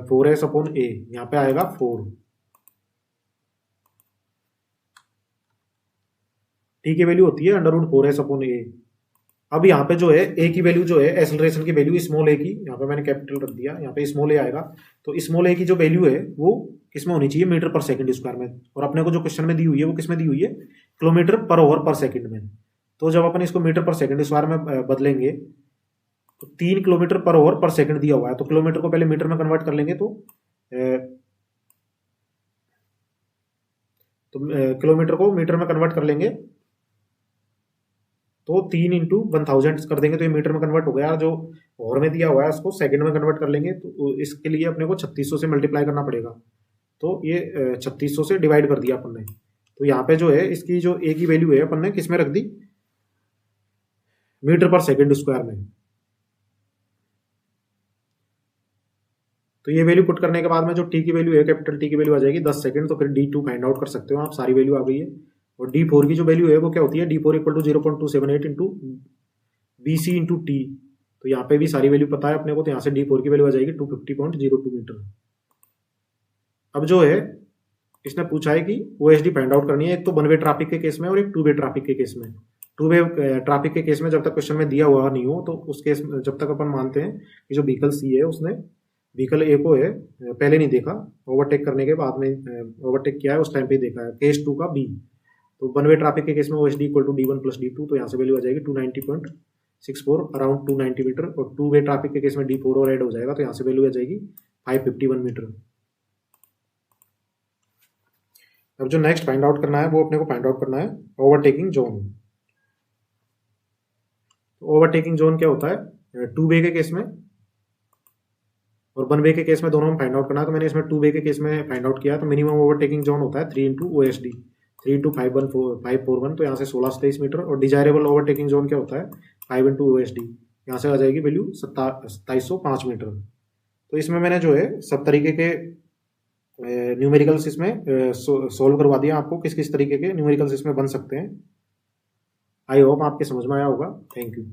4s अपॉन ए, यहाँ पे आएगा 4। टी की वैल्यू होती है √4s अपॉन ए। अब यहाँ पे जो है ए की वैल्यू जो है एक्सेलरेशन की वैल्यू स्मॉल ए की, यहाँ पे मैंने कैपिटल रख दिया, यहाँ पे स्मॉल ए आएगा। तो स्मॉल ए की जो वैल्यू है वो किसमें होनी चाहिए, मीटर पर सेकंड स्क्वायर में। और अपने को जो क्वेश्चन में दी हुई है वो किसमें दी हुई है, किलोमीटर पर ओवर पर सेकंड में। तो जब अपन इसको मीटर पर सेकंड स्क्वायर में बदलेंगे तो 3 किलोमीटर पर ओवर पर सेकंड दिया हुआ है, तो किलोमीटर को पहले मीटर में कन्वर्ट कर लेंगे। तो किलोमीटर को मीटर में कन्वर्ट कर लेंगे तो 3 इंटू 1000 कर देंगे तो ये मीटर में कन्वर्ट हो गया। जो ओवर में दिया हुआ है उसको सेकंड में कन्वर्ट कर लेंगे, तो इसके लिए अपने को 3600 से मल्टीप्लाई करना पड़ेगा। तो ये 3600 से डिवाइड कर दिया अपन ने। तो यहाँ पे जो है इसकी जो ए की वैल्यू है अपन ने किस में रख दी, मीटर पर सेकंड स्क्वायर में। तो ये वैल्यू पुट करने के बाद में जो टी की वैल्यू है कैपिटल टी की वैल्यू आ जाएगी 10 सेकंड। तो फिर D2 फाइंड आउट कर सकते हो आप, सारी वैल्यू आ गई है। और D4 की जो वैल्यू है वो क्या होती है, D4 equal to 0.278 into BC into T. तो यहाँ पे भी सारी वैल्यू पता है अपने को, तो यहाँ से D4 की वैल्यू आ जाएगी 250.02 मीटर। अब जो है इसने पूछा है कि OSD फाइंड आउट करनी है, एक तो वन वे ट्रैफिक के केस में और एक टू वे ट्रैफिक के केस में। टू वे ट्रैफिक के केस में जब तक क्वेश्चन में दिया हुआ नहीं हो तो उस केस में जब तक अपन मानते हैं कि जो व्हीकल सी है उसने व्हीकल ए को है पहले नहीं देखा, ओवरटेक करने के बाद में ओवरटेक किया है उस टाइम पे देखा है, केस 2 का बी। तो वन वे ट्रैफिक के केस में OSD equal to D1 plus D2। तो यहाँ से वैल्यू आ जाएगी 290.64 अराउंड 290 मीटर। और टू वे ट्रैफिक के केस में D4 और ऐड हो जाएगा तो यहाँ से वैल्यू आ जाएगी 551 मीटर। अब जो नेक्स्ट फाइंड आउट करना है वो अपने को फाइंड आउट करना है ओवरटेकिंग जोन। ओवरटेकिंग जोन क्या होता है, टू वे के केस में और वन वे के केस में दोनों में फाइंड आउट करना है। तो मैंने इसमें टू वे के केस में फाइंड आउट किया। तो मिनिमम ओवरटेकिंग जोन होता है 3 इंटू OSD, 3 इंटू 541। तो यहाँ से 1627 मीटर। और डिजायरेबल ओवरटेकिंग जोन क्या होता है 5 इंटू OSD, यहाँ से आ जाएगी वैल्यू 2705 मीटर। तो इसमें मैंने जो है सब तरीके के न्यूमेरिकल्स इसमें सोल्व करवा दिया आपको, किस किस तरीके के न्यूमेरिकल्स इसमें बन सकते हैं। आई होप आपके समझ में आया होगा। Thank you.